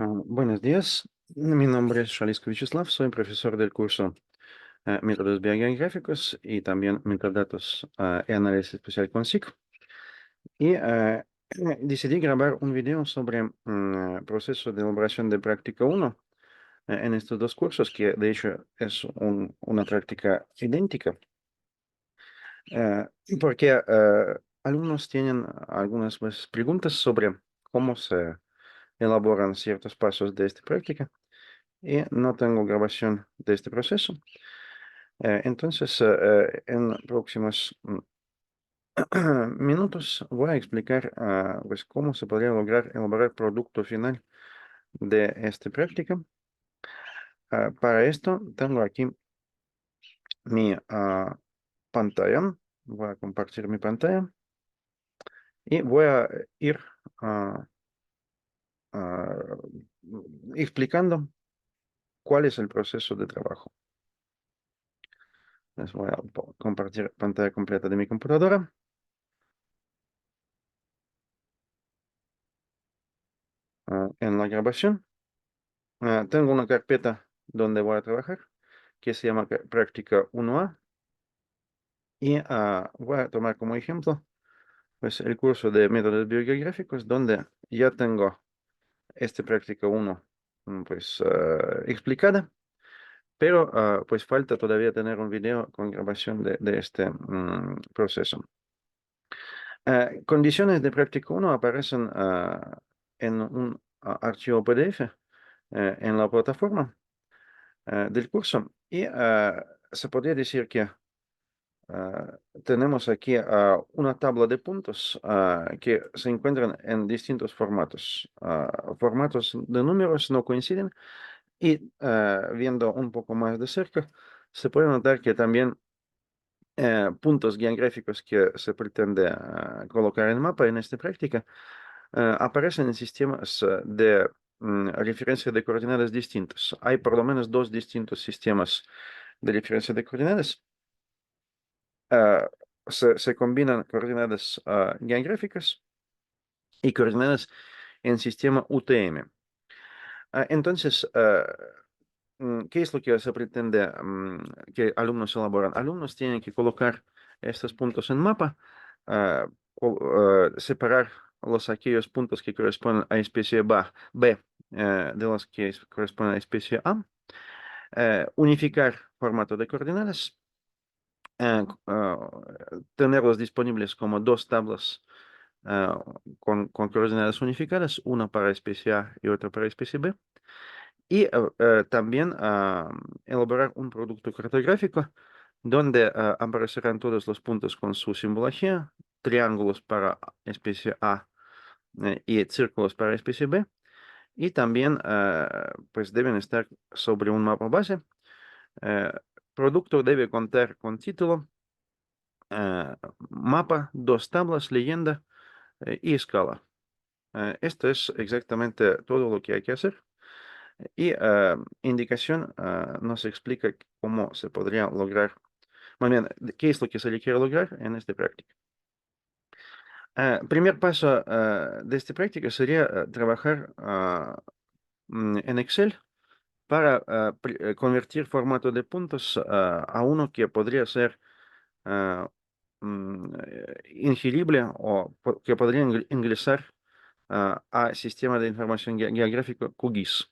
Buenos días, mi nombre es Shalisko Vyacheslav, soy profesor del curso Métodos Biogeográficos y también Metadatos y Análisis Especial con SIC. Y decidí grabar un video sobre proceso de elaboración de práctica 1 en estos dos cursos, que de hecho es una práctica idéntica, porque alumnos tienen algunas pues, preguntas sobre cómo se elaboran ciertos pasos de esta práctica. Y no tengo grabación de este proceso. Entonces, en próximos minutos voy a explicar pues, cómo se podría lograr elaborar producto final de esta práctica. Para esto tengo aquí mi pantalla. Voy a compartir mi pantalla y voy a ir ah, ah, explicando cuál es el proceso de trabajo. Les voy a compartir pantalla completa de mi computadora. En la grabación tengo una carpeta donde voy a trabajar que se llama práctica 1A y voy a tomar como ejemplo pues el curso de métodos biogeográficos donde ya tengo esta práctica 1 pues explicada, pero pues falta todavía tener un video con grabación de este proceso. Condiciones de práctica 1 aparecen en un archivo PDF en la plataforma del curso. Y se podría decir que tenemos aquí una tabla de puntos que se encuentran en distintos formatos. Formatos de números no coinciden y viendo un poco más de cerca, se puede notar que también puntos geográficos que se pretende colocar en el mapa en esta práctica aparecen en sistemas de referencia de coordenadas distintos. Hay por lo menos dos distintos sistemas de referencia de coordenadas. ah, se combinan coordenadas geográficas y coordenadas en sistema UTM. Entonces, ¿qué es lo que se pretende que alumnos elaboran? Alumnos tienen que colocar estos puntos en mapa, ah, separar aquellos puntos que corresponden a especie B, de los que corresponden a especie A, unificar formato de coordenadas, tenerlos disponibles como dos tablas con coordenadas unificadas, una para especie A y otra para especie B. Y también elaborar un producto cartográfico donde aparecerán todos los puntos con su simbología, triángulos para especie A y círculos para especie B. Y también pues deben estar sobre un mapa base. Eh, Producto debe contar con título, mapa, dos tablas, leyenda y escala. Esto es exactamente todo lo que hay que hacer. Y indicación nos explica cómo se podría lograr, más bien, qué es lo que se le quiere lograr en esta práctica. Primer paso de esta práctica sería trabajar en Excel para convertir formato de puntos a uno que podría ser ah, ingerible o que podría ingresar a sistema de información geográfico QGIS.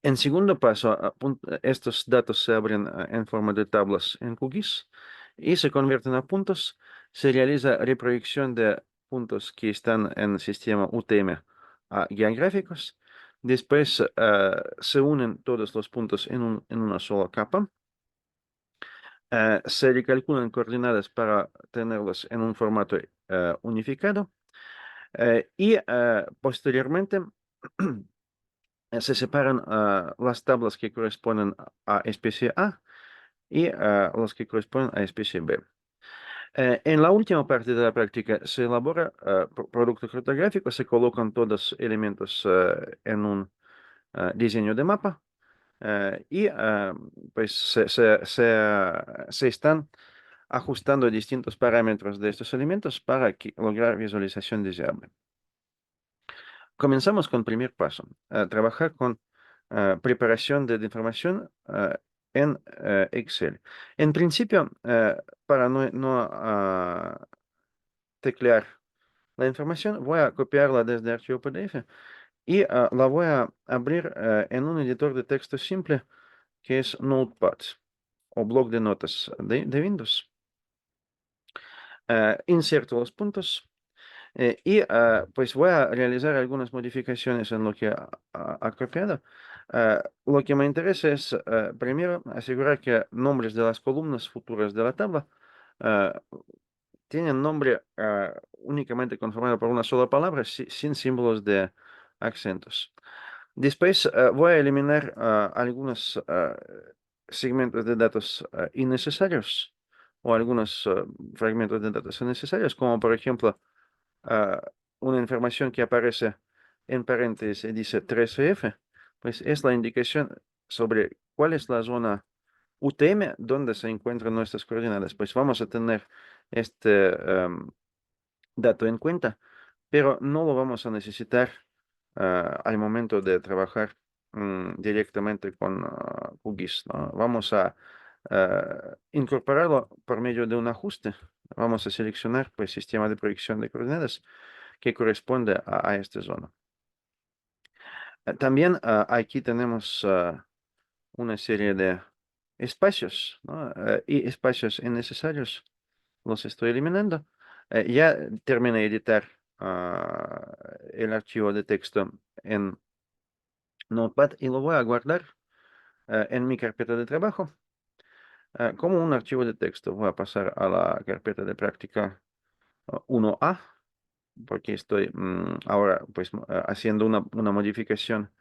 En segundo paso, estos datos se abren en forma de tablas en QGIS y se convierten a puntos. Se realiza reproyección de puntos que están en el sistema UTM a geográficos. Después se unen todos los puntos en una sola capa. Se recalculan coordenadas para tenerlos en un formato unificado. Y posteriormente se separan las tablas que corresponden a especie A y las que corresponden a especie B. En la última parte de la práctica se elabora producto cartográfico, se colocan todos los elementos en un diseño de mapa y pues se están ajustando distintos parámetros de estos elementos para lograr visualización deseable. comenzamos con el primer paso, trabajar con preparación de información en Excel. En principio, para no teclear la información, voy a copiarla desde archivo PDF y la voy a abrir en un editor de texto simple que es Notepad o bloc de notas de Windows. Inserto los puntos y pues voy a realizar algunas modificaciones en lo que ha copiado. Lo que me interesa es primero asegurar que nombres de las columnas futuras de la tabla ah, tienen nombre únicamente conformado por una sola palabra sin símbolos de acentos. Después voy a eliminar algunos segmentos de datos innecesarios o algunos fragmentos de datos innecesarios, como por ejemplo ah, una información que aparece en paréntesis y dice 13F, pues es la indicación sobre cuál es la zona UTM donde se encuentran nuestras coordenadas. Pues vamos a tener este dato en cuenta, pero no lo vamos a necesitar al momento de trabajar directamente con QGIS, ¿no? Vamos a incorporarlo por medio de un ajuste. Vamos a seleccionar pues sistema de proyección de coordenadas que corresponde a esta zona. También aquí tenemos una serie de espacios, ¿no? Y espacios innecesarios los estoy eliminando. Ya terminé de editar el archivo de texto en Notepad y lo voy a guardar en mi carpeta de trabajo como un archivo de texto. Voy a pasar a la carpeta de práctica 1A porque estoy ahora pues haciendo una modificación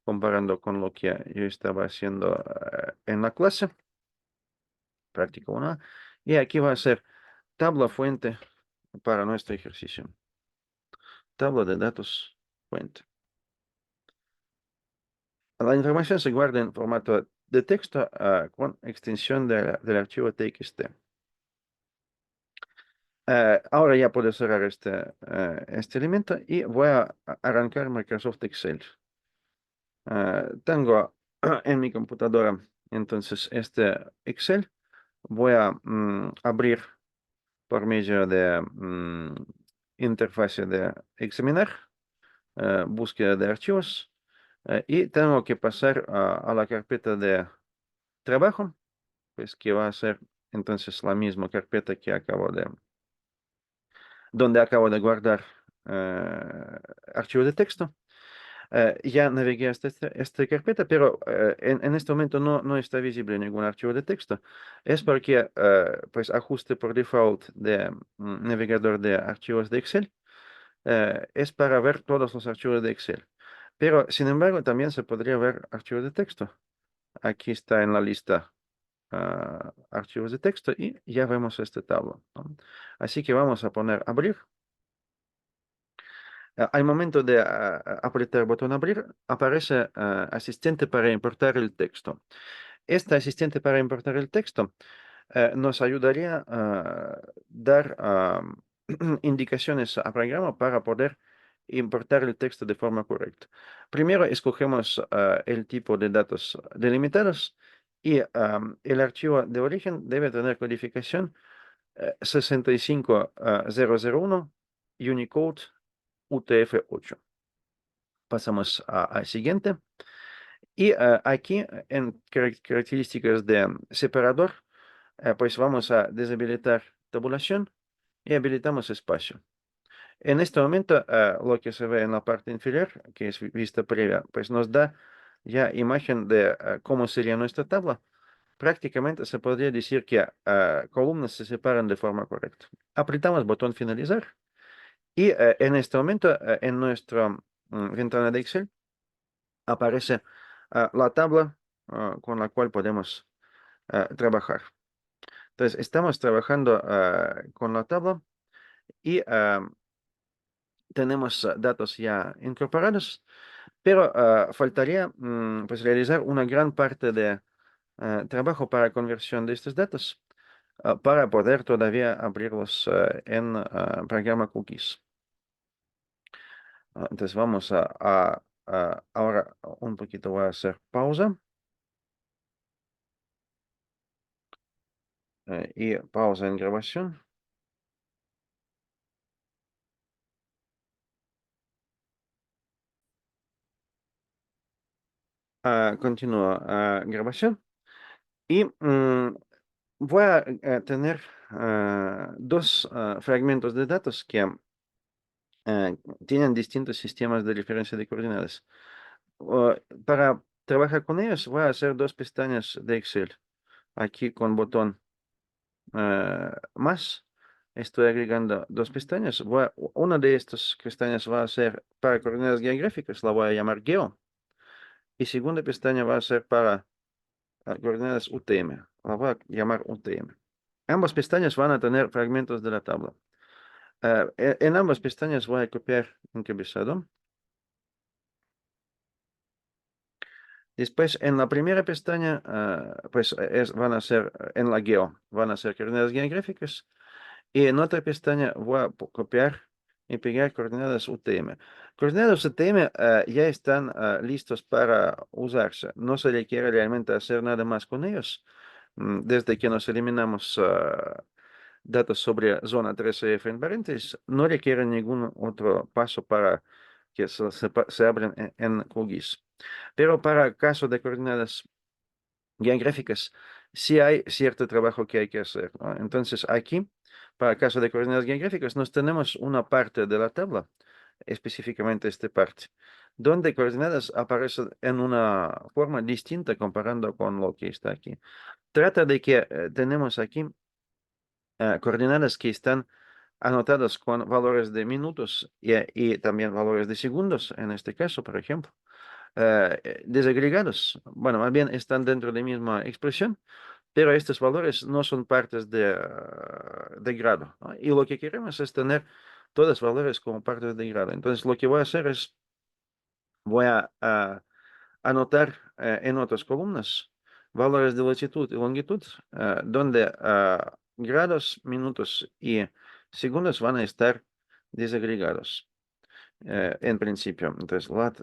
comparando con lo que yo estaba haciendo en la clase, práctica 1A. Y aquí va a ser tabla fuente para nuestro ejercicio. Tabla de datos fuente. La información se guarda en formato de texto con extensión del archivo TXT. Ahora ya puedo cerrar este elemento y voy a arrancar Microsoft Excel. Tengo en mi computadora entonces este Excel. Voy a abrir por medio de interfase de examinar, búsqueda de archivos y tengo que pasar a la carpeta de trabajo, pues que va a ser entonces la misma carpeta que donde acabo de guardar archivo de texto. Ya navegué hasta esta carpeta, pero en este momento no está visible ningún archivo de texto. Es porque pues ajuste por default de navegador de archivos de Excel es para ver todos los archivos de Excel. Pero sin embargo también se podría ver archivos de texto. Aquí está en la lista archivos de texto y ya vemos este tablo, ¿no? Así que vamos a poner abrir. Al momento de apretar el botón abrir, aparece asistente para importar el texto. Este asistente para importar el texto nos ayudaría a dar indicaciones a programa para poder importar el texto de forma correcta. Primero escogemos el tipo de datos delimitados y el archivo de origen debe tener codificación 65001 Unicode UTF-8. Pasamos al siguiente. Y aquí en características de separador, pues vamos a deshabilitar tabulación y habilitamos espacio. En este momento, lo que se ve en la parte inferior, que es vista previa, pues nos da ya imagen de cómo sería nuestra tabla. Prácticamente se podría decir que columnas se separan de forma correcta. Apretamos botón finalizar y en este momento en nuestra ventana de Excel aparece la tabla con la cual podemos trabajar. Entonces, estamos trabajando con la tabla y tenemos datos ya incorporados, pero faltaría pues realizar una gran parte de trabajo para conversión de estos datos para poder todavía abrirlos en programa Cookies. Entonces vamos ahora un poquito voy a hacer pausa y pausa en grabación. Continúa grabación y voy a tener dos fragmentos de datos que eh, tienen distintos sistemas de referencia de coordenadas. Uh, para trabajar con ellos voy a hacer dos pestañas de Excel. Aquí con botón más. Estoy agregando dos pestañas. Una de estas pestañas va a ser para coordenadas geográficas, la voy a llamar Geo. Y segunda pestaña va a ser para coordenadas UTM, la voy a llamar UTM. Ambas pestañas van a tener fragmentos de la tabla. En ambas pestañas voy a copiar encabezado. Después, en la primera pestaña, pues van a ser, en la Geo, van a ser coordenadas geográficas. Y en otra pestaña voy a copiar y pegar coordenadas UTM. Coordenadas UTM ya están listos para usarse. No se requiere realmente hacer nada más con ellos. Desde que nos eliminamos datos sobre zona 13F en paréntesis, no requiere ningún otro paso para que se abran en QGIS. Pero para caso de coordenadas geográficas, sí hay cierto trabajo que hay que hacer, ¿no? Entonces, aquí, para caso de coordenadas geográficas, nos tenemos una parte de la tabla, específicamente esta parte, donde coordenadas aparecen en una forma distinta comparando con lo que está aquí. Trata de que tenemos aquí coordenadas que están anotadas con valores de minutos y también valores de segundos, en este caso, por ejemplo desagregados. Bueno, más bien están dentro de la misma expresión, pero estos valores no son partes de grado, ¿no? Y lo que queremos es tener todos los valores como partes de grado. Entonces, lo que voy a hacer es, voy a anotar en otras columnas valores de latitud y longitud, donde grados, minutos y segundos van a estar desagregados en principio. Entonces, lat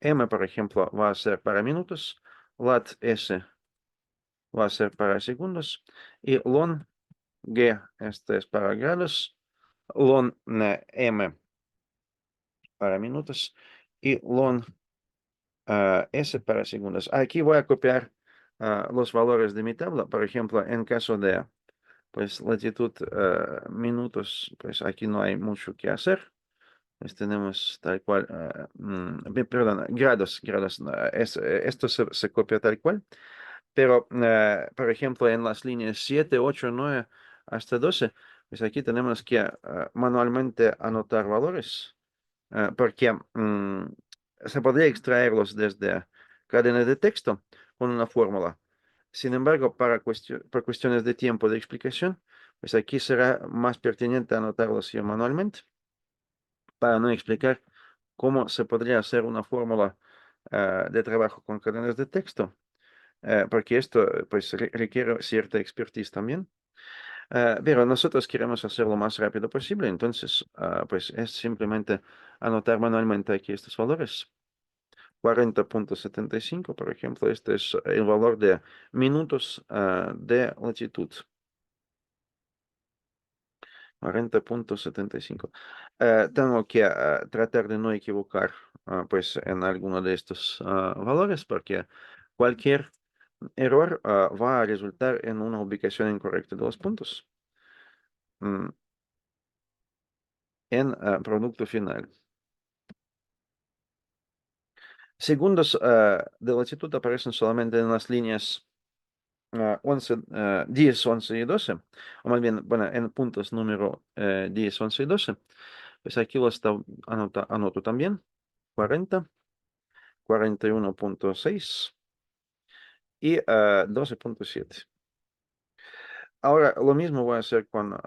M, por ejemplo, va a ser para minutos, lat S va a ser para segundos y lon G, este es para grados, lon M para minutos y lon S para segundos. Aquí voy a copiar los valores de mi tabla. Por ejemplo, en caso de pues latitud minutos, pues aquí no hay mucho que hacer. Pues tenemos tal cual, perdón, grados, no, esto se copia tal cual, pero por ejemplo en las líneas 7, 8, 9 hasta 12, pues aquí tenemos que manualmente anotar valores, porque se podría extraerlos desde cadena de texto con una fórmula. Sin embargo, por cuestiones de tiempo de explicación, pues aquí será más pertinente anotarlos yo manualmente para no explicar cómo se podría hacer una fórmula de trabajo con cadenas de texto, porque esto pues requiere cierta expertise también. Pero nosotros queremos hacerlo lo más rápido posible, entonces pues es simplemente anotar manualmente aquí estos valores. 40,75, por ejemplo, este es el valor de minutos de latitud. 40,75. Tengo que tratar de no equivocar pues en alguno de estos valores porque cualquier error va a resultar en una ubicación incorrecta de los puntos mm, en producto final. Segundos de latitud aparecen solamente en las líneas 11, 10, 11 y 12, o más bien, bueno, en puntos número 10, 11 y 12. Pues aquí lo anoto también, 40, 41,6 y 12,7. Ahora lo mismo voy a hacer con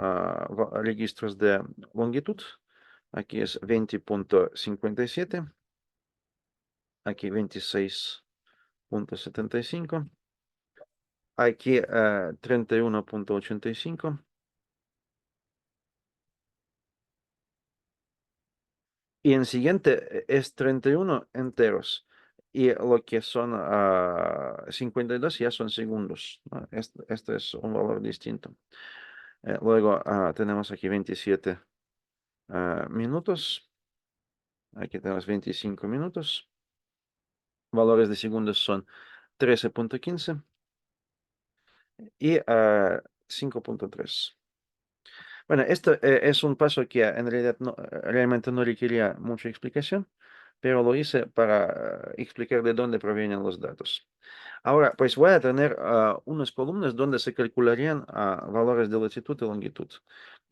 registros de longitud. Aquí es 20,57, aquí 26,75, aquí 31,85 Y en siguiente es 31 enteros. Y lo que son 52 ya son segundos, ¿no? Este es un valor distinto. Luego tenemos aquí 27 minutos. Aquí tenemos 25 minutos. Valores de segundos son 13.15 y 5.3. Bueno, esto es un paso que en realidad realmente no requería mucha explicación, pero lo hice para explicar de dónde provienen los datos. Ahora, pues voy a tener unas columnas donde se calcularían valores de latitud y longitud.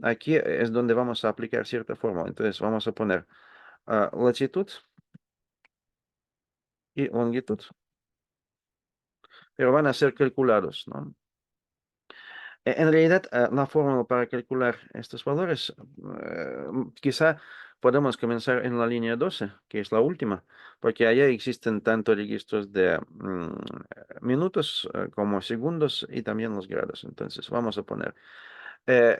Aquí es donde vamos a aplicar cierta fórmula. Entonces vamos a poner latitud y longitud, pero van a ser calculados, ¿no? En realidad, la fórmula para calcular estos valores, quizá podemos comenzar en la línea 12, que es la última, porque allá existen tanto registros de minutos como segundos y también los grados. Entonces, vamos a poner,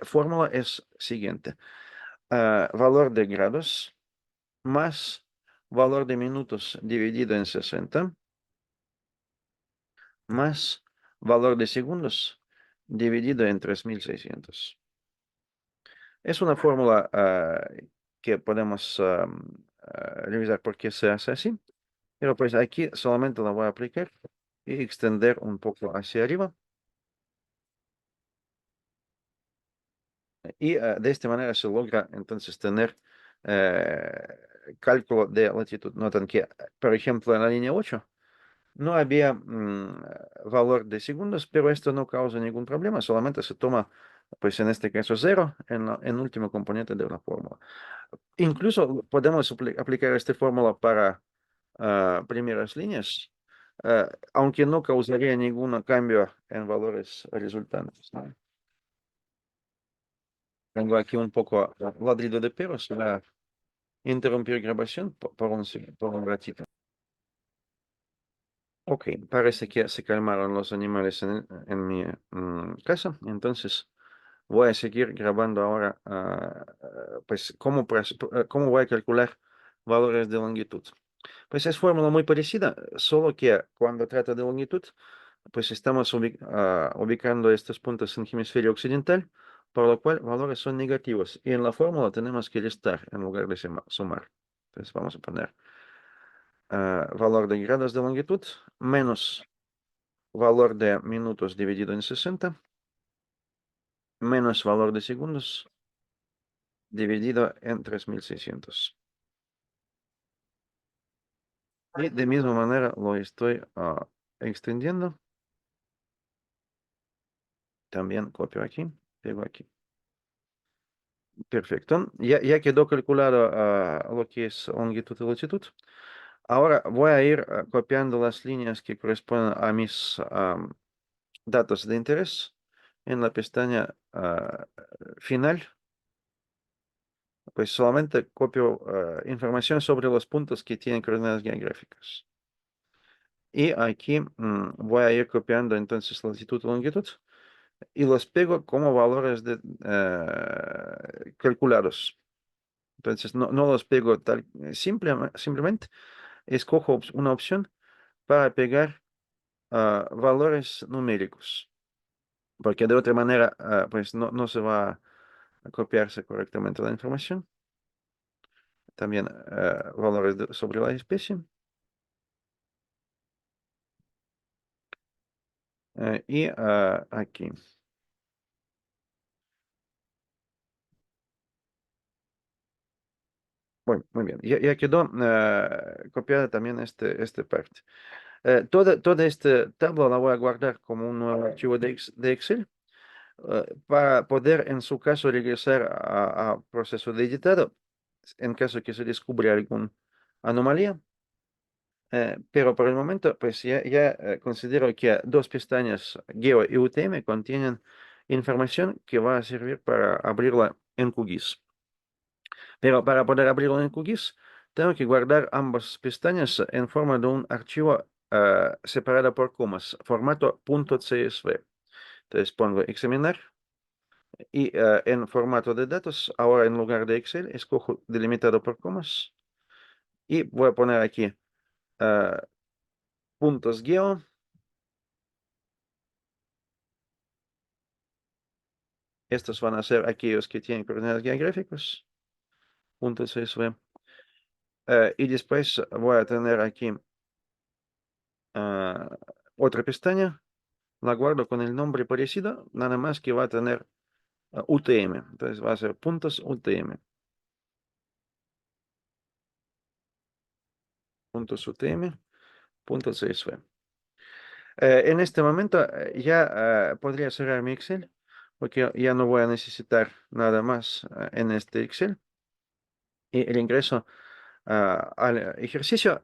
fórmula es siguiente, valor de grados más valor de minutos dividido en 60 más valor de segundos dividido en 3600. Es una fórmula que podemos revisar por qué se hace así, pero pues aquí solamente la voy a aplicar y extender un poco hacia arriba. Y de esta manera se logra entonces tener cálculo de latitud. Notan que, por ejemplo, en la línea 8 no había valor de segundos, pero esto no causa ningún problema, solamente se toma, pues en este caso, 0 en último componente de la fórmula. Incluso podemos aplicar esta fórmula para primeras líneas, aunque no causaría ningún cambio en valores resultantes, ¿no? Tengo aquí un poco ladrido de perros. Voy a interrumpir grabación por un ratito. Ok, parece que se calmaron los animales en mi casa, entonces voy a seguir grabando ahora, pues, cómo voy a calcular valores de longitud. Pues es fórmula muy parecida, solo que cuando trata de longitud, pues estamos ubicando estos puntos en hemisferio occidental, por lo cual valores son negativos. Y en la fórmula tenemos que restar en lugar de sumar. Entonces vamos a poner valor de grados de longitud menos valor de minutos dividido en 60 menos valor de segundos dividido en 3600. Y de misma manera lo estoy extendiendo. También copio aquí, pego aquí. Perfecto. Ya quedó calculado lo que es longitud y latitud. Ahora voy a ir copiando las líneas que corresponden a mis datos de interés en la pestaña final. Pues solamente copio información sobre los puntos que tienen coordenadas geográficas. Y aquí voy a ir copiando entonces latitud y longitud y los pego como valores calculados. Entonces no los pego tal, simplemente escojo una opción para pegar valores numéricos, porque de otra manera pues no se va a copiarse correctamente la información. También valores sobre la especie. Y aquí. Bueno, muy bien. Ya quedó copiada también este parte. Toda esta tabla la voy a guardar como un nuevo archivo de Excel para poder, en su caso, regresar a proceso de editado en caso que se descubra alguna anomalía. Pero por el momento, pues ya considero que dos pestañas Geo y UTM contienen información que va a servir para abrirla en QGIS. Pero para poder abrirlo en QGIS, tengo que guardar ambas pestañas en forma de un archivo separado por comas, formato .csv. Entonces pongo examinar y en formato de datos, ahora en lugar de Excel, escojo delimitado por comas Y voy a poner aquí ah, puntos geo. Estos van a ser aquellos que tienen coordenadas geográficas. Puntos CSV. Y después voy a tener aquí ah, otra pestaña. La guardo con el nombre parecido, nada más que va a tener UTM. Entonces va a ser puntos UTM. Puntos UTM, puntos CSV. En este momento ya podría cerrar mi Excel, porque ya no voy a necesitar nada más en este Excel. Y el ingreso al ejercicio,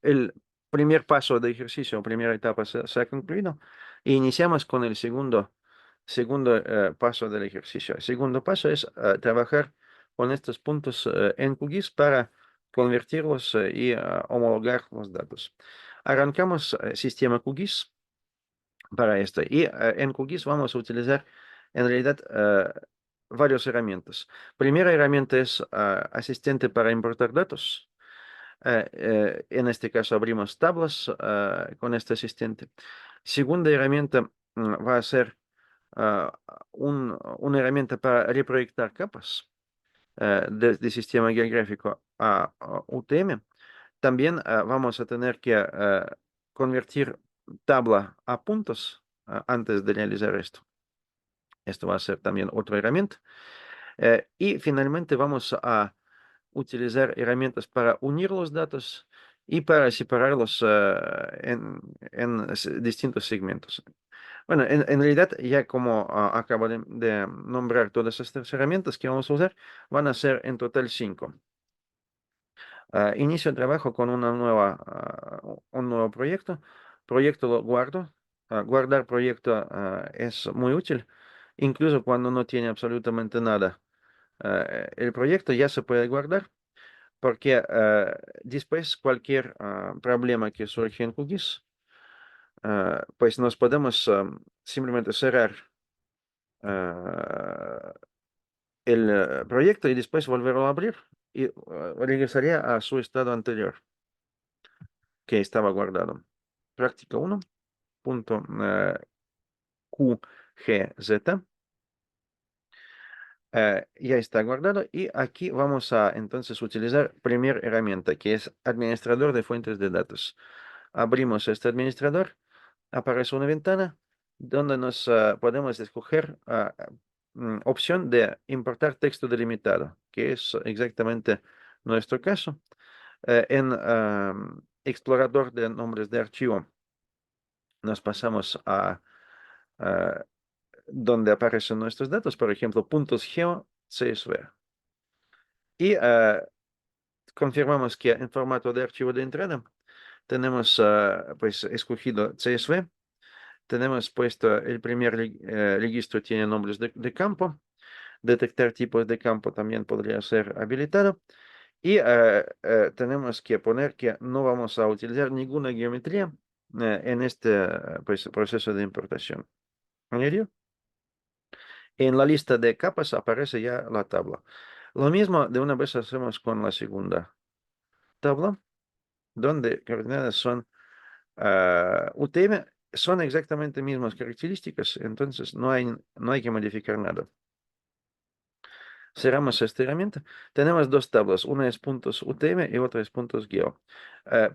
el primer paso de ejercicio, primera etapa se ha concluido. E iniciamos con el segundo paso del ejercicio. El segundo paso es trabajar con estos puntos en QGIS para convertirlos y homologar los datos. Arrancamos sistema QGIS para esto. Y en QGIS vamos a utilizar en realidad varias herramientas. Primera herramienta es asistente para importar datos. En este caso abrimos tablas con este asistente. Segunda herramienta va a ser ah, una herramienta para reproyectar capas desde sistema geográfico a UTM. También vamos a tener que convertir tabla a puntos antes de realizar esto. Esto va a ser también otra herramienta. Y finalmente vamos a utilizar herramientas para unir los datos y para separarlos en distintos segmentos. Bueno, en realidad, ya como acabo de nombrar todas estas herramientas que vamos a usar, van a ser en total 5. Inicio el trabajo con un nuevo proyecto. Proyecto lo guardo. Guardar proyecto es muy útil, incluso cuando no tiene absolutamente nada. El proyecto ya se puede guardar porque después cualquier problema que surge en QGIS, pues nos podemos simplemente cerrar ah, el proyecto y después volverlo a abrir y regresaría a su estado anterior que estaba guardado. Práctica 1. Punto QGZ. Ya está guardado y aquí vamos a entonces utilizar primera herramienta que es administrador de fuentes de datos. Abrimos este administrador, aparece una ventana donde nos podemos escoger opción de importar texto delimitado, que es exactamente nuestro caso. En explorador de nombres de archivo nos pasamos a donde aparecen nuestros datos, por ejemplo, puntos geo CSV. Y confirmamos que en formato de archivo de entrada tenemos pues escogido CSV. Tenemos puesto el primer registro tiene nombres de campo. Detectar tipos de campo también podría ser habilitado. Y tenemos que poner que no vamos a utilizar ninguna geometría en este pues, proceso de importación. ¿Añadido? En la lista de capas aparece ya la tabla. Lo mismo de una vez hacemos con la segunda tabla, donde coordenadas son UTM, son exactamente mismas características, entonces no hay que modificar nada. Cerramos esta herramienta. Tenemos dos tablas, una es puntos UTM y otra es puntos geo.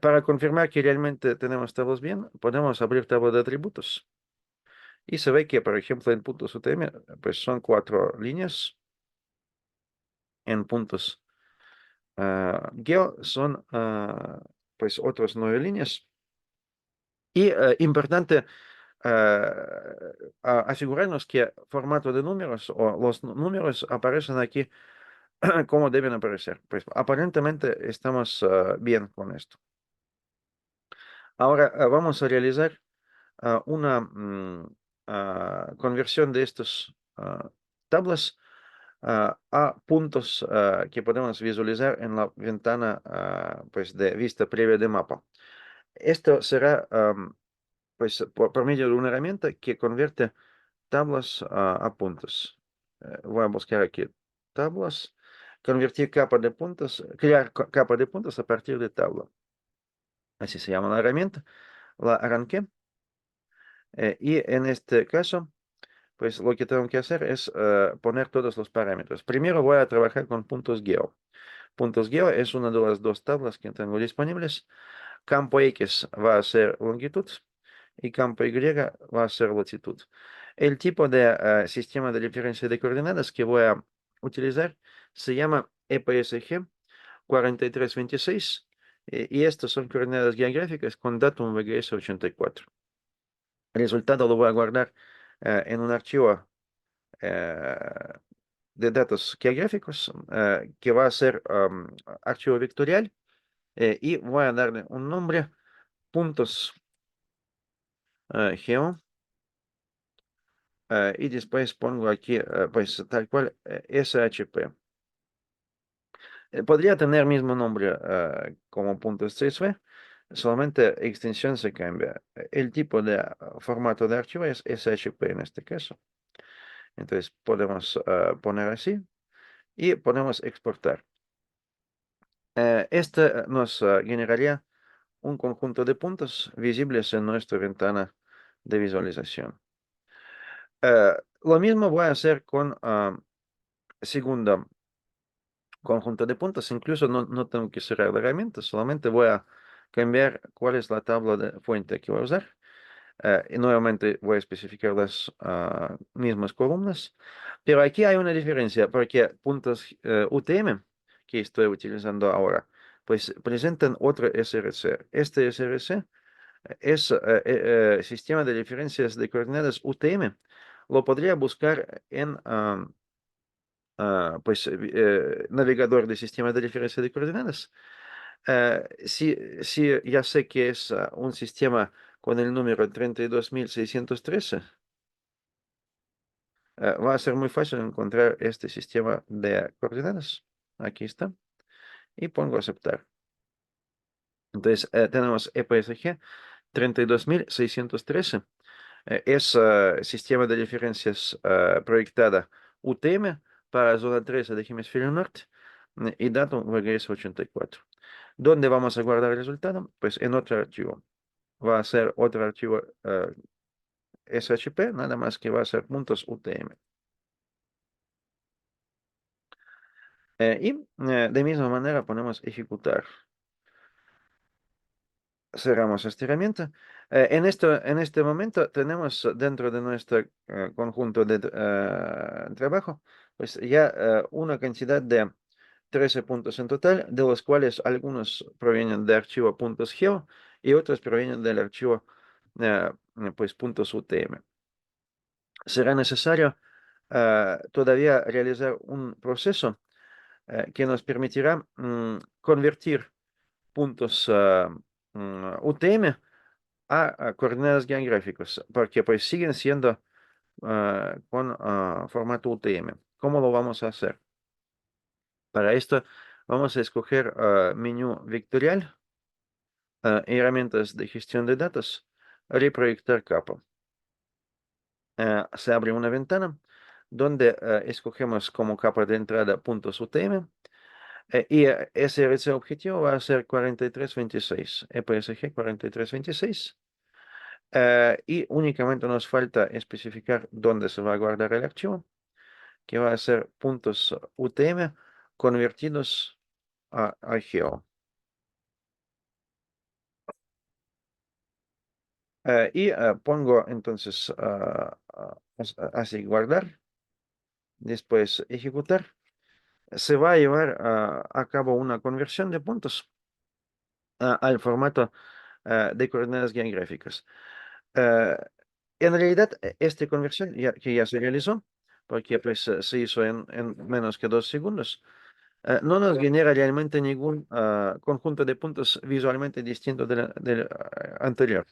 Para confirmar que realmente tenemos tablas bien, podemos abrir tabla de atributos. Y se ve que, por ejemplo, en puntos UTM, pues son 4 líneas. En puntos geo son pues otras 9 líneas. Y importante asegurarnos que formato de números o los números aparecen aquí como deben aparecer. Pues aparentemente estamos bien con esto. Ahora vamos a realizar una conversión de estas tablas a puntos que podemos visualizar en la ventana pues de vista previa de mapa. Esto será pues por medio de una herramienta que convierte tablas a puntos. Voy a buscar aquí tablas. convertir capa de puntos, crear capa de puntos a partir de tabla. Así se llama la herramienta. La arranqué. Y en este caso, pues lo que tengo que hacer es poner todos los parámetros. Primero voy a trabajar con puntos geo. Puntos geo es una de las dos tablas que tengo disponibles. Campo X va a ser longitud y campo Y va a ser latitud. El tipo de sistema de referencia de coordenadas que voy a utilizar se llama EPSG 4326 y estas son coordenadas geográficas con datum VGS 84. El resultado lo voy a guardar en un archivo eh, de datos geográficos que va a ser archivo vectorial y voy a darle un nombre, puntos geo, y después pongo aquí, pues tal cual, SHP. Podría tener mismo nombre como puntos CSV, solamente extensión se cambia. El tipo de formato de archivo es SHP en este caso. Entonces podemos poner así y podemos exportar. Este nos generaría un conjunto de puntos visibles en nuestra ventana de visualización. Lo mismo voy a hacer con segundo conjunto de puntos. Incluso no tengo que cerrar la herramienta, solamente voy a cambiar cuál es la tabla de fuente que voy a usar. Y nuevamente voy a especificar las mismas columnas. Pero aquí hay una diferencia, porque puntos UTM que estoy utilizando ahora, pues presentan otro SRC. Este SRC es sistema de referencias de coordenadas UTM. Lo podría buscar en pues, navegador de sistema de referencia de coordenadas. Si ya sé que es un sistema con el número 32613, va a ser muy fácil encontrar este sistema de coordenadas. Aquí está. Y pongo aceptar. Entonces, tenemos EPSG 32613. Es sistema de referencias proyectada UTM para zona 13 de hemisferio norte y datum VGS 84. ¿Dónde vamos a guardar el resultado? Pues en otro archivo. Va a ser otro archivo SHP, nada más que va a ser puntos UTM. De misma manera ponemos ejecutar. Cerramos esta herramienta. En este momento tenemos dentro de nuestro conjunto de trabajo, pues ya una cantidad de 13 puntos en total, de los cuales algunos provienen del archivo puntos .geo y otros provienen del archivo eh, pues puntos .utm. Será necesario todavía realizar un proceso que nos permitirá convertir puntos UTM a coordenadas geográficas, porque pues siguen siendo con formato UTM. ¿Cómo lo vamos a hacer? Para esto vamos a escoger menú vectorial, herramientas de gestión de datos, reproyectar capa. Se abre una ventana donde escogemos como capa de entrada puntos UTM y ese objetivo va a ser 4326, EPSG 4326. Y únicamente nos falta especificar dónde se va a guardar el archivo, que va a ser puntos UTM convertidos a geo. Pongo entonces así guardar, después ejecutar. Se va a llevar a cabo una conversión de puntos al formato de coordenadas geográficas. Eh, en realidad, esta conversión que ya se realizó, porque pues se hizo en menos que 2 segundos, no nos genera realmente ningún conjunto de puntos visualmente distinto del anterior.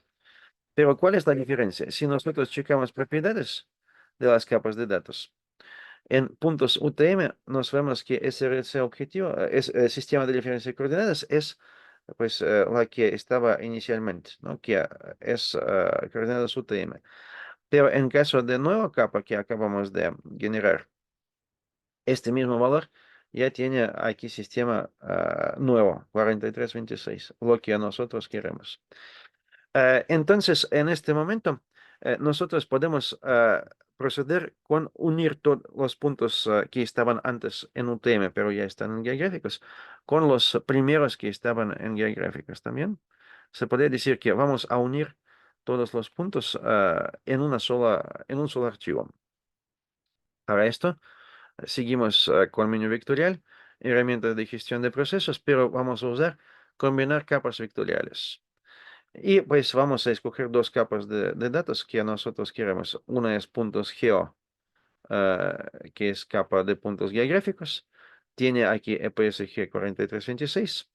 Pero ¿cuál es la diferencia? Si nosotros checamos propiedades de las capas de datos, en puntos UTM nos vemos que SRC objetivo, es, sistema de referencia de coordenadas, es pues la que estaba inicialmente, ¿no? Que es coordenadas UTM. Pero en caso de nueva capa que acabamos de generar, este mismo valor ya tiene aquí sistema nuevo, 4326, lo que nosotros queremos. Entonces, en este momento, nosotros podemos proceder con unir todos los puntos que estaban antes en UTM, pero ya están en guía gráficos, con los primeros que estaban en guía gráficos también. Se podría decir que vamos a unir todos los puntos en un solo archivo. Para esto, seguimos con menú vectorial, herramientas de gestión de procesos, pero vamos a usar combinar capas vectoriales. Y pues vamos a escoger dos capas de datos que nosotros queremos. Una es puntos geo, que es capa de puntos geográficos. Tiene aquí EPSG 4326.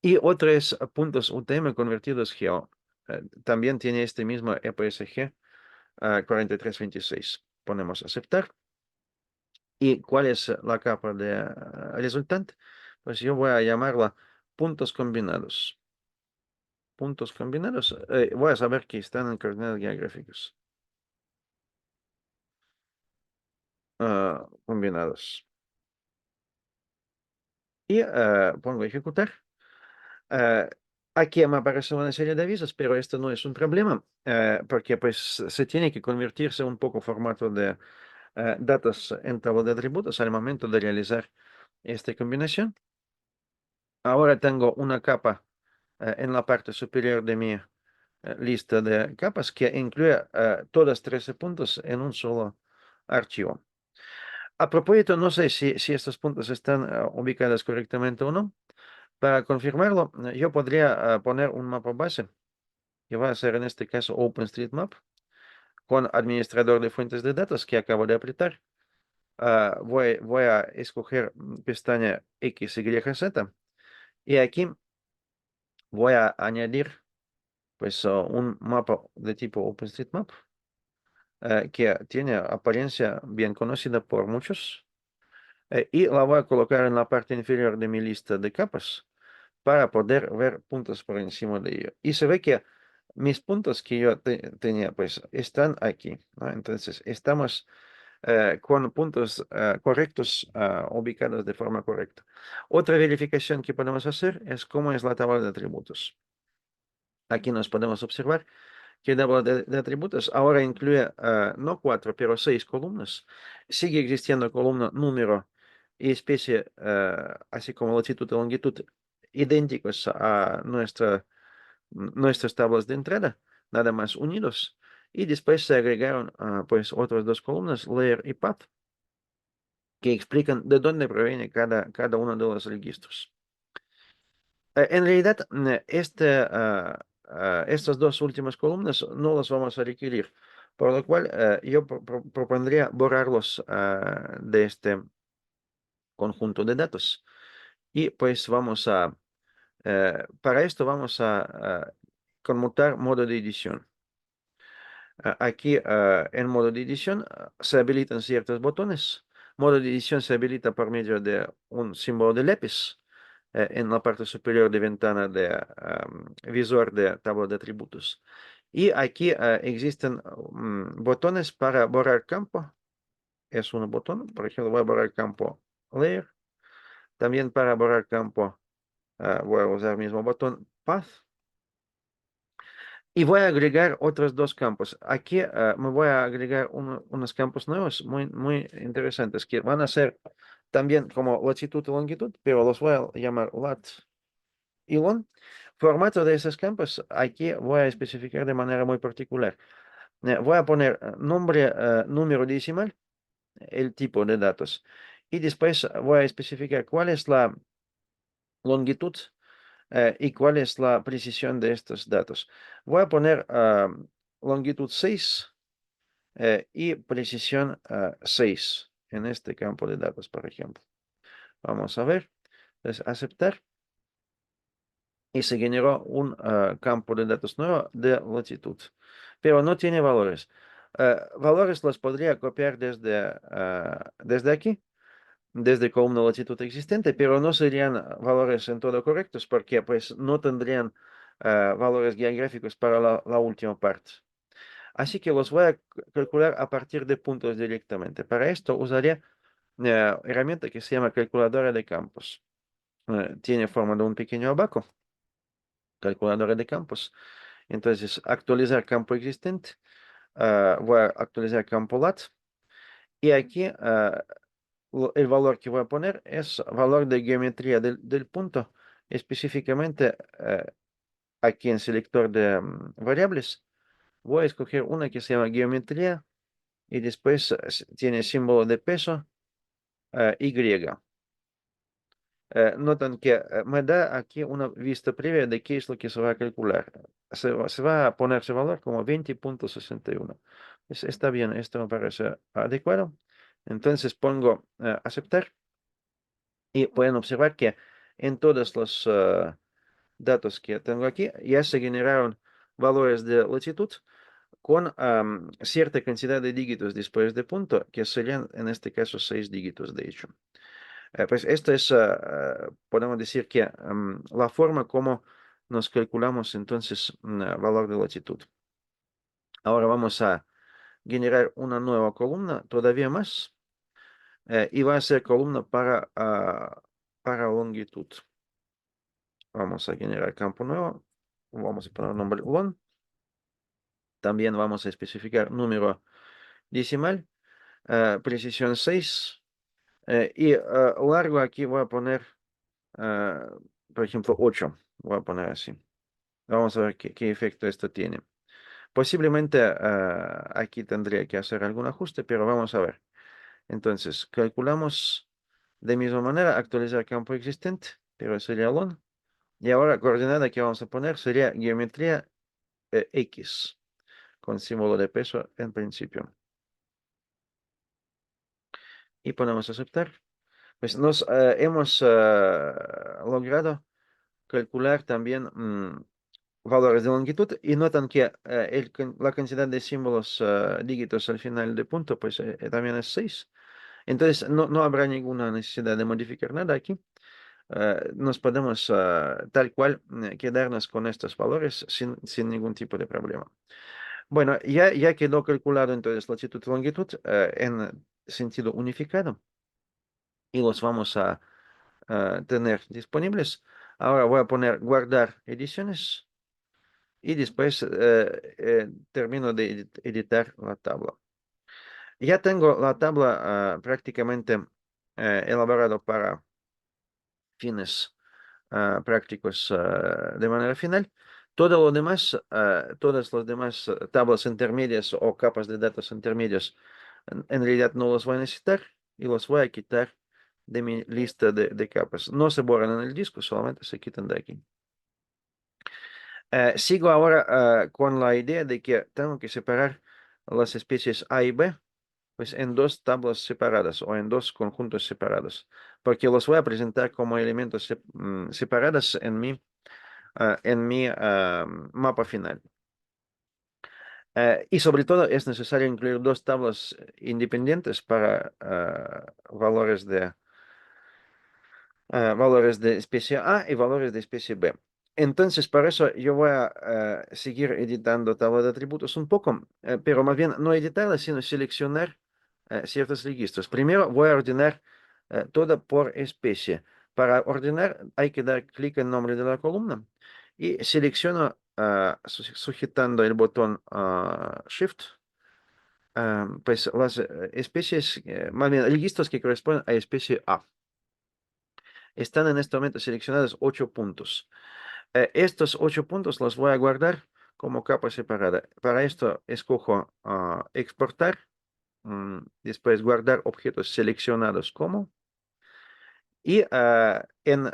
Y otra es puntos UTM convertidos geo. También tiene este mismo EPSG 4326. Ponemos aceptar. ¿Y cuál es la capa de resultante? Pues yo voy a llamarla puntos combinados. Puntos combinados. Voy a saber que están en coordenadas geográficas. Combinados. Y pongo ejecutar. Ah, Aquí me aparece una serie de avisos, pero esto no es un problema, porque pues se tiene que convertirse un poco formato de datos en tabla de atributos al momento de realizar esta combinación. Ahora tengo una capa en la parte superior de mi lista de capas que incluye todas 13 puntos en un solo archivo. A propósito, no sé si estos puntos están ubicados correctamente o no. Para confirmarlo, yo podría poner un mapa base, que va a ser en este caso OpenStreetMap, con administrador de fuentes de datos que acabo de apretar. Voy a escoger pestaña XYZ y aquí voy a añadir pues un mapa de tipo OpenStreetMap que tiene apariencia bien conocida por muchos y la voy a colocar en la parte inferior de mi lista de capas para poder ver puntos por encima de ello. Y se ve que mis puntos que yo tenía, pues, están aquí, ¿no? Entonces, estamos con puntos correctos, ubicados de forma correcta. Otra verificación que podemos hacer es cómo es la tabla de atributos. Aquí nos podemos observar que la tabla de atributos ahora incluye no 4, pero 6 columnas. Sigue existiendo columna, número y especie, así como latitud y longitud, idénticos a nuestras tablas de entrada, nada más unidos. Y después se agregaron pues otras dos columnas, layer y path, que explican de dónde proviene cada uno de los registros. En realidad, estas dos últimas columnas no las vamos a requerir, por lo cual yo propondría borrarlos de este conjunto de datos. Y pues para esto vamos a conmutar modo de edición. Aquí en modo de edición se habilitan ciertos botones. Modo de edición se habilita por medio de un símbolo de lápiz en la parte superior de ventana de visor de tabla de atributos. Y aquí existen botones para borrar campo. Es un botón, por ejemplo, voy a borrar campo layer. También para borrar campo voy a usar el mismo botón path. Y voy a agregar otros dos campos. Aquí me voy a agregar unos campos nuevos muy interesantes que van a ser también como latitud y longitud, pero los voy a llamar lat y long. Formato de esos campos, aquí voy a especificar de manera muy particular. Voy a poner nombre, número decimal, el tipo de datos. Y después voy a especificar cuál es la longitud y cuál es la precisión de estos datos. Voy a poner longitud 6 y precisión 6 en este campo de datos, por ejemplo. Vamos a ver. Entonces, aceptar. Y se generó un campo de datos nuevo de latitud. Pero no tiene valores. Valores los podría copiar desde aquí, desde columna latitud existente, pero no serían valores en todo correctos porque pues no tendrían valores geográficos para la última parte. Así que los voy a calcular a partir de puntos directamente. Para esto usaría herramienta que se llama calculadora de campos. Tiene forma de un pequeño abaco, calculadora de campos. Entonces, actualizar campo existente. Voy a actualizar campo lat. Y aquí el valor que voy a poner es valor de geometría del punto. Específicamente, aquí en selector de variables, voy a escoger una que se llama geometría y después tiene símbolo de peso Y. Notan que me da aquí una vista previa de qué es lo que se va a calcular. Se va a poner ese valor como 20,61. Está bien, esto me parece adecuado. Entonces pongo aceptar y pueden observar que en todos los datos que tengo aquí ya se generaron valores de latitud con cierta cantidad de dígitos después de punto, que serían en este caso 6 dígitos de hecho. Pues esto es, podemos decir que la forma como nos calculamos entonces valor de latitud. Ahora vamos a generar una nueva columna todavía más y va a ser columna para longitud. Vamos a generar campo nuevo. Vamos a poner nombre long. También vamos a especificar número decimal, precisión 6 y largo aquí voy a poner, ah, por ejemplo, 8. Voy a poner así. Vamos a ver qué efecto esto tiene. Posiblemente aquí tendría que hacer algún ajuste, pero vamos a ver. Entonces, calculamos de misma manera, actualizar campo existente, pero sería long. Y ahora coordenada que vamos a poner sería geometría X, con símbolo de peso en principio. Y ponemos aceptar. Pues nos hemos logrado calcular también valores de longitud y notan que la cantidad de símbolos dígitos al final de punto pues también es 6. Entonces no habrá ninguna necesidad de modificar nada aquí. Nos podemos tal cual quedarnos con estos valores sin ningún tipo de problema. Bueno, ya quedó calculado entonces latitud y longitud en sentido unificado y los vamos a tener disponibles. Ahora voy a poner guardar ediciones y después termino de editar la tabla. Ya tengo la tabla prácticamente elaborada para fines prácticos de manera final. Todo lo demás, todas las demás tablas intermedias o capas de datos intermedios, en realidad no los voy a necesitar y los voy a quitar de mi lista de capas. No se borran en el disco, solamente se quitan de aquí. Sigo ahora con la idea de que tengo que separar las especies A y B pues en dos tablas separadas o en dos conjuntos separados, porque los voy a presentar como elementos separados en mi mapa final. Y sobre todo es necesario incluir dos tablas independientes para valores de especie A y valores de especie B. Entonces, para eso yo voy a seguir editando tabla de atributos un poco, pero más bien no editarla, sino seleccionar ciertos registros. Primero voy a ordenar todo por especie. Para ordenar hay que dar clic en nombre de la columna y selecciono sujetando el botón Shift, pues las especies, más bien registros que corresponden a especie A. Están en este momento seleccionados 8 puntos. Estos 8 puntos los voy a guardar como capa separada. Para esto escojo exportar, después guardar objetos seleccionados como, y en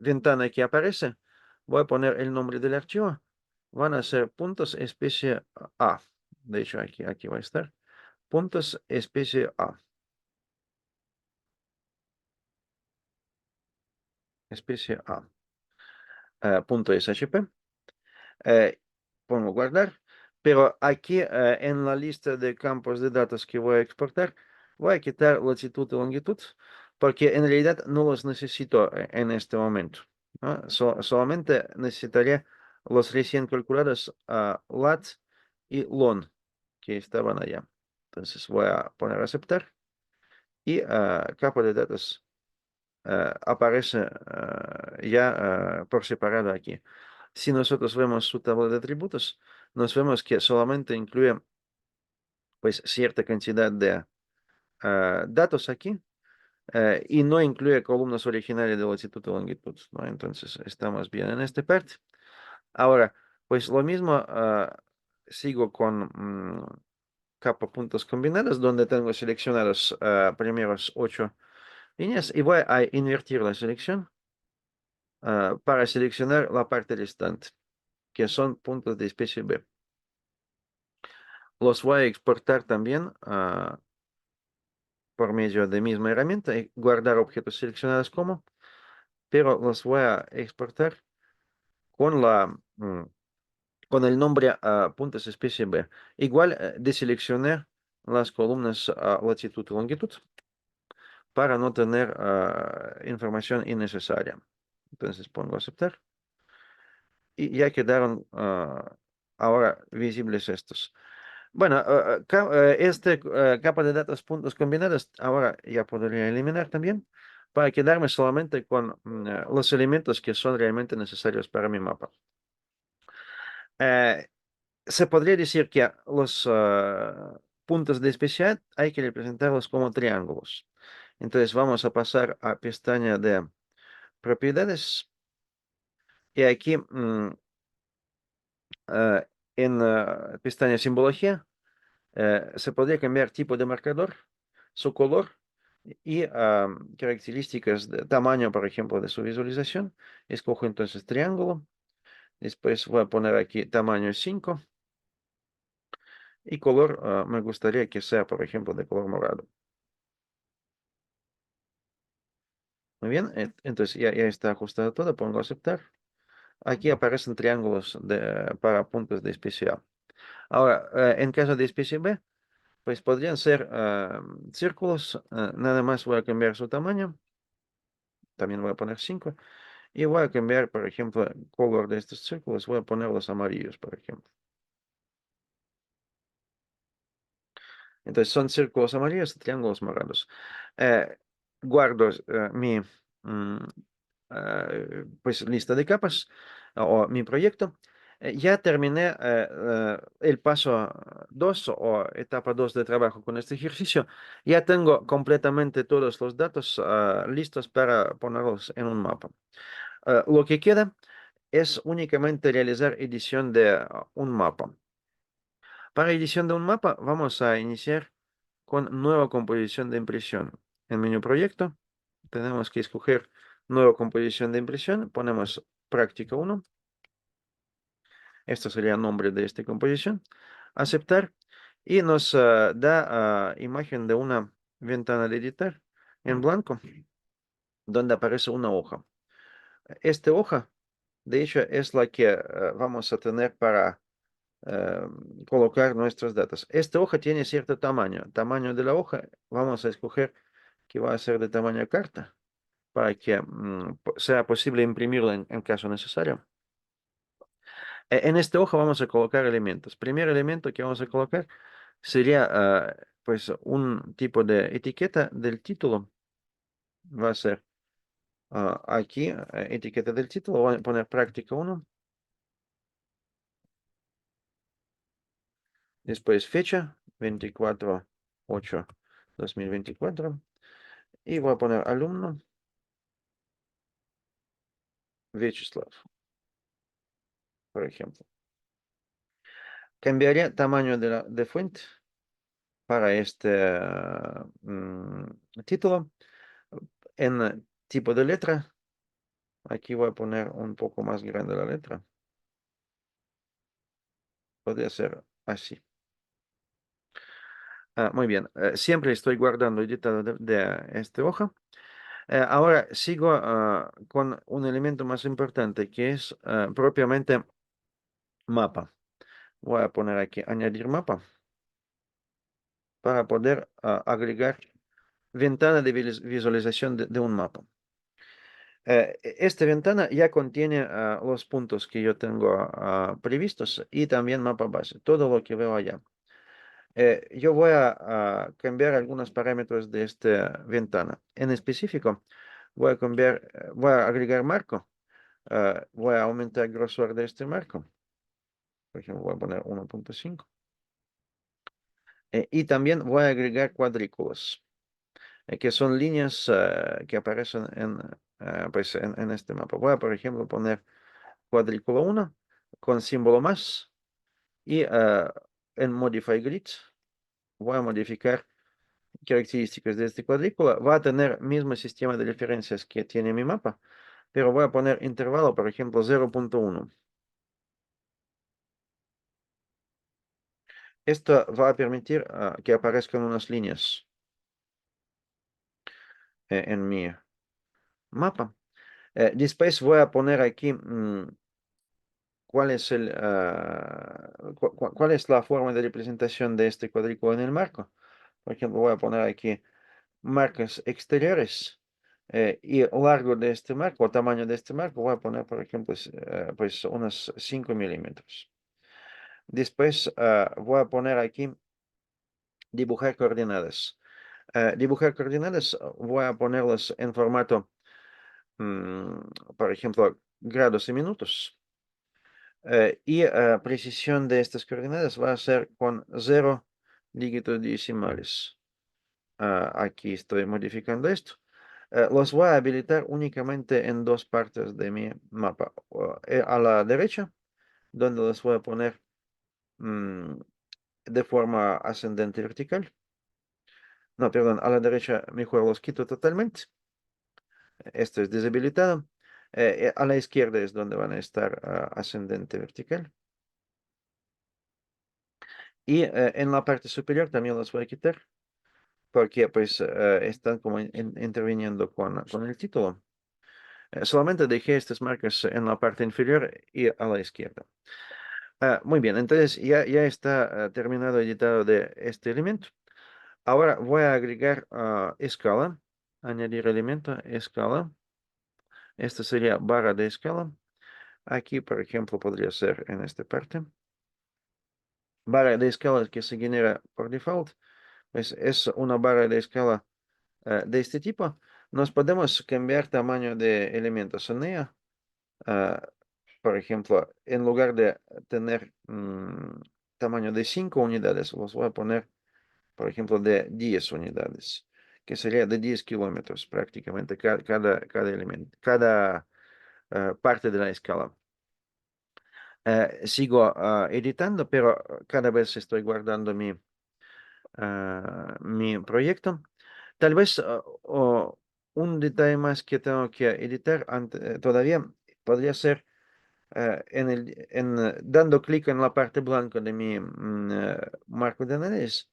ventana que aparece voy a poner el nombre del archivo. Van a ser puntos especie A. De hecho, aquí va a estar. Puntos especie A. Especie A. Punto SHP. eh, Pongo guardar, pero aquí en la lista de campos de datos que voy a exportar, voy a quitar latitud y longitud, porque en realidad no los necesito en este momento, ¿no? Solamente necesitaría los recién calculados lat y lon que estaban allá. Entonces voy a poner aceptar y capa de datos aparece ya por separado aquí. Si nosotros vemos su tabla de atributos, nos vemos que solamente incluye pues cierta cantidad de datos aquí y no incluye columnas originales de latitud y longitud, ¿no? Entonces estamos bien en esta parte. Ahora, pues lo mismo, sigo con capa puntos combinados, donde tengo seleccionados primeros 8 líneas y voy a invertir la selección para seleccionar la parte restante, que son puntos de especie B. Los voy a exportar también por medio de misma herramienta y guardar objetos seleccionados como, pero los voy a exportar con con el nombre puntos especie B. Igual deseleccioné las columnas latitud y longitud para no tener información innecesaria. Entonces pongo aceptar y ya quedaron ahora visibles estos. Bueno, este capa de datos puntos combinados ahora ya podría eliminar también para quedarme solamente con los elementos que son realmente necesarios para mi mapa. Eh, Se podría decir que los puntos de especial hay que representarlos como triángulos. Entonces vamos a pasar a pestaña de propiedades y aquí en pestaña simbología se podría cambiar tipo de marcador, su color y características de tamaño, por ejemplo, de su visualización. Escojo entonces triángulo. Después voy a poner aquí tamaño 5 y color me gustaría que sea, por ejemplo, de color morado. Muy bien, entonces ya está ajustado todo, pongo aceptar. Aquí aparecen triángulos para puntos de especie A. Ahora, en caso de especie B, pues podrían ser círculos, nada más voy a cambiar su tamaño, también voy a poner 5 y voy a cambiar, por ejemplo, el color de estos círculos, voy a ponerlos amarillos, por ejemplo. Entonces son círculos amarillos y triángulos morados. Eh, Guardo mi mm, pues lista de capas o mi proyecto. Ya terminé el paso 2 o etapa 2 de trabajo con este ejercicio. Ya tengo completamente todos los datos listos para ponerlos en un mapa. Lo que queda es únicamente realizar edición de un mapa. Para edición de un mapa vamos a iniciar con nueva composición de impresión. En menú proyecto tenemos que escoger nueva composición de impresión. Ponemos práctica 1. Esto sería el nombre de esta composición. Aceptar. Y nos da imagen de una ventana de editar en blanco donde aparece una hoja. Esta hoja, de hecho, es la que vamos a tener para eh, colocar nuestros datos. Esta hoja tiene cierto tamaño. Tamaño de la hoja, vamos a escoger que va a ser de tamaño carta para que sea posible imprimirlo en caso necesario. En esta hoja vamos a colocar elementos. Primer elemento que vamos a colocar sería pues un tipo de etiqueta del título. Va a ser aquí, etiqueta del título, voy a poner práctica 1. Después fecha, 24/8/2024. Y voy a poner alumno, Vyacheslav, por ejemplo. Cambiaría tamaño de fuente para este título. En tipo de letra, aquí voy a poner un poco más grande la letra. Podría ser así. Muy bien. Siempre estoy guardando editado de esta hoja. Ahora sigo con un elemento más importante que es propiamente mapa. Voy a poner aquí añadir mapa para poder agregar ventana de visualización de un mapa. Esta ventana ya contiene los puntos que yo tengo previstos y también mapa base, todo lo que veo allá. Yo voy a cambiar algunos parámetros de esta ventana. En específico, voy a agregar marco. Voy a aumentar el grosor de este marco. Por ejemplo, voy a poner 1.5. Y también voy a agregar cuadrículas, que son líneas que aparecen pues en este mapa. Voy a, por ejemplo, poner cuadrícula 1 con símbolo más y en Modify Grid voy a modificar características de este cuadrícula. Va a tener mismo sistema de referencias que tiene mi mapa, pero voy a poner intervalo, por ejemplo, 0.1. Esto va a permitir que aparezcan unas líneas en mi mapa. Después voy a poner aquí cuál es la forma de representación de este cuadrículo en el marco. Por ejemplo, voy a poner aquí marcas exteriores y largo de este marco, o tamaño de este marco, voy a poner, por ejemplo, pues unos 5 milímetros. Después voy a poner aquí dibujar coordenadas. Dibujar coordenadas, voy a ponerlas en formato, por ejemplo, grados y minutos. Y precisión de estas coordenadas va a ser con 0 dígitos decimales. Aquí estoy modificando esto. Los voy a habilitar únicamente en dos partes de mi mapa. A la derecha, donde los voy a poner mm, de forma ascendente y vertical. No, perdón, a la derecha mejor los quito totalmente. Esto es deshabilitado. A la izquierda es donde van a estar ascendente y vertical. Y en la parte superior también los voy a quitar, porque pues están como interviniendo con el título. Solamente dejé estas marcas en la parte inferior y a la izquierda. Muy bien, entonces ya está terminado editado de este elemento. Ahora voy a agregar escala, añadir elemento, escala. Esta sería barra de escala. Aquí, por ejemplo, podría ser en esta parte. Barra de escala que se genera por default, pues es una barra de escala de este tipo. Nos podemos cambiar tamaño de elementos en ella. Por ejemplo, en lugar de tener tamaño de 5 unidades, los voy a poner, por ejemplo, de 10 unidades, que sería de 10 kilómetros prácticamente cada elemento, cada parte de la escala. Sigo editando, pero cada vez estoy guardando mi proyecto. Tal vez un detalle más que tengo que editar todavía podría ser dando clic en la parte blanca de mi marco de análisis.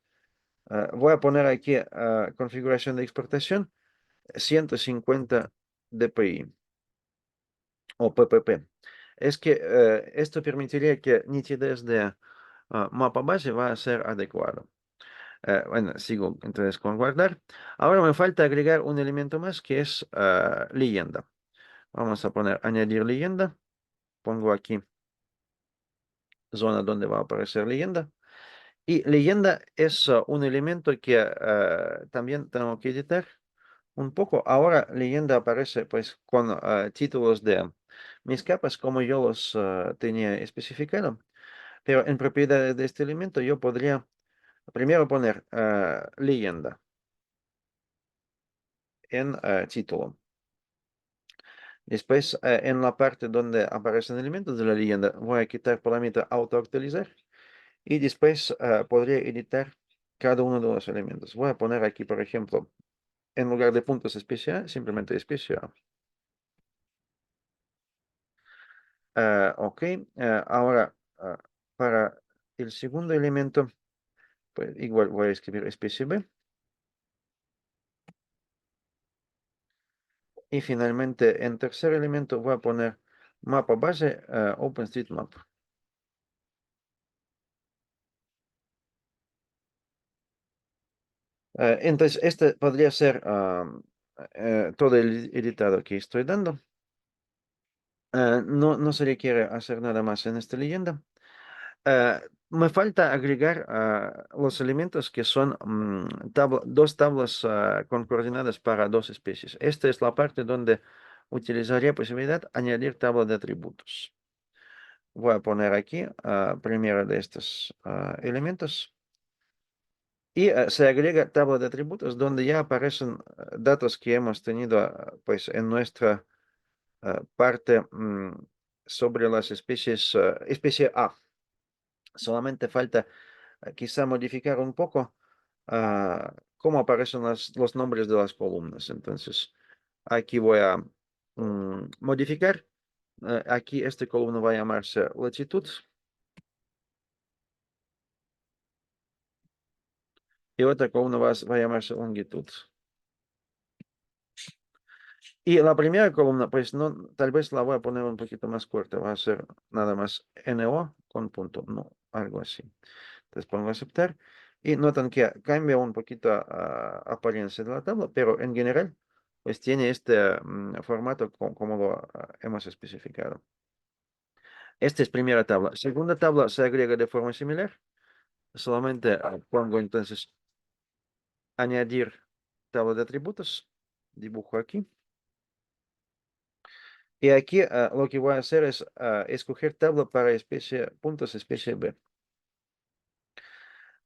Voy a poner aquí configuración de exportación 150 dpi o ppp. Es que esto permitiría que nitidez de mapa base va a ser adecuado. Bueno, sigo entonces con guardar. Ahora me falta agregar un elemento más que es leyenda. Vamos a poner añadir leyenda. Pongo aquí zona donde va a aparecer leyenda. Y leyenda es un elemento que también tengo que editar un poco. Ahora leyenda aparece pues con títulos de mis capas como yo los tenía especificado. Pero en propiedades de este elemento yo podría primero poner leyenda en título. Después, en la parte donde aparecen elementos de la leyenda, voy a quitar parámetro autoactualizar. Y después podría editar cada uno de los elementos. Voy a poner aquí, por ejemplo, en lugar de puntos especial, simplemente especial. Ok, ahora para el segundo elemento, pues igual voy a escribir especie B. Y finalmente, en tercer elemento voy a poner mapa base OpenStreetMap. Entonces, este podría ser todo el editado que estoy dando. No se requiere hacer nada más en esta leyenda. Me falta agregar los elementos que son dos tablas con coordenadas para dos especies. Esta es la parte donde utilizaría posibilidad añadir tabla de atributos. Voy a poner aquí primero de estos elementos. Y se agrega tabla de atributos donde ya aparecen datos que hemos tenido pues en nuestra parte sobre las especies, especie A. Solamente falta quizá modificar un poco cómo aparecen los nombres de las columnas. Entonces, aquí voy a modificar. Aquí esta columna va a llamarse latitud y otra columna va a llamarse longitud. Y la primera columna, pues no, tal vez la voy a poner un poquito más corta. Va a ser nada más NO con punto, no, algo así. Entonces pongo aceptar. Y notan que cambia un poquito apariencia de la tabla, pero en general, pues tiene este formato como lo hemos especificado. Esta es primera tabla. Segunda tabla se agrega de forma similar. Solamente pongo entonces añadir tabla de atributos. Dibujo aquí. Y aquí lo que voy a hacer es escoger tabla para especie, puntos especie B.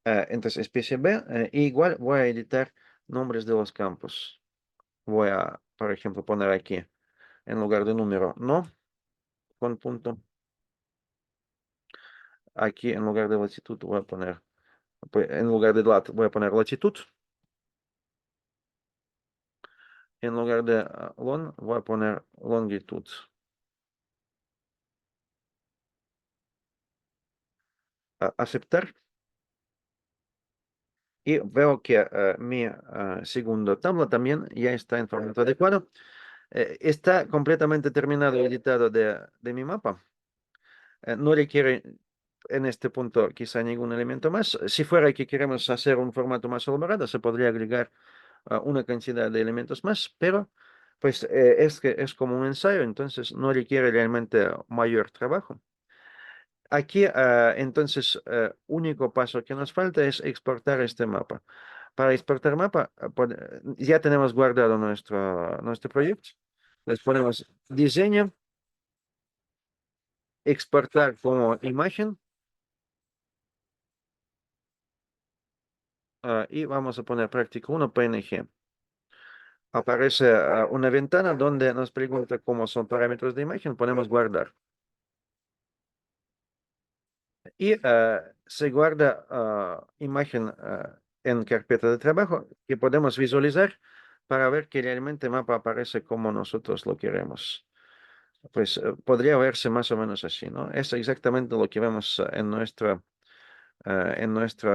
Entonces, especie B, igual voy a editar nombres de los campos. Voy a, por ejemplo, poner aquí, en lugar de número, no, con punto. Aquí, en lugar de latitud, voy a poner, pues, en lugar de lat, voy a poner latitud. En lugar de lon, voy a poner longitud. Aceptar. Y veo que mi segunda tabla también ya está en formato adecuado. Está completamente terminado y editado de mi mapa. No requiere en este punto quizá ningún elemento más. Si fuera que queremos hacer un formato más elaborado, se podría agregar una cantidad de elementos más, pero pues es que es como un ensayo, entonces no requiere realmente mayor trabajo. Aquí, entonces, único paso que nos falta es exportar este mapa. Para exportar mapa, ya tenemos guardado nuestro proyecto. Les ponemos diseño, exportar como imagen, y vamos a poner práctica 1 PNG. Aparece una ventana donde nos pregunta cómo son parámetros de imagen, ponemos guardar. Y se guarda imagen en carpeta de trabajo que podemos visualizar para ver que realmente el mapa aparece como nosotros lo queremos. Pues podría verse más o menos así, ¿no? Es exactamente lo que vemos en nuestra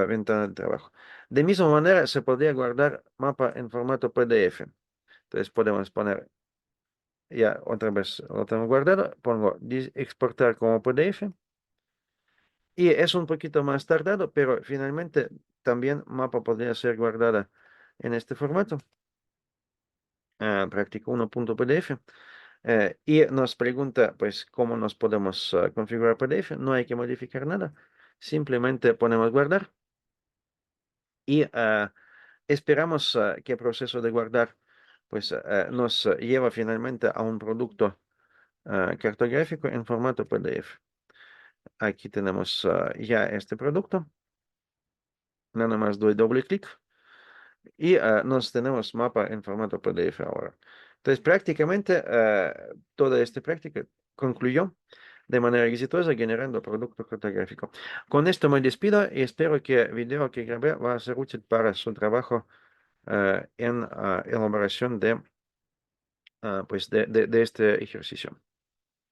ventana de trabajo. De misma manera, se podría guardar mapa en formato PDF. Entonces podemos poner, ya otra vez lo tengo guardado, pongo exportar como PDF. Y es un poquito más tardado, pero finalmente también mapa podría ser guardada en este formato, práctica 1.pdf. Y nos pregunta, pues, cómo nos podemos configurar PDF. No hay que modificar nada. Simplemente ponemos guardar y esperamos que el proceso de guardar, pues, nos lleva finalmente a un producto cartográfico en formato PDF. Aquí tenemos ya este producto. Nada más doy doble clic. Y nos tenemos mapa en formato PDF ahora. Entonces, prácticamente toda esta práctica concluyó de manera exitosa generando producto fotográfico. Con esto me despido y espero que el video que grabé va a ser útil para su trabajo en elaboración de, pues de este ejercicio.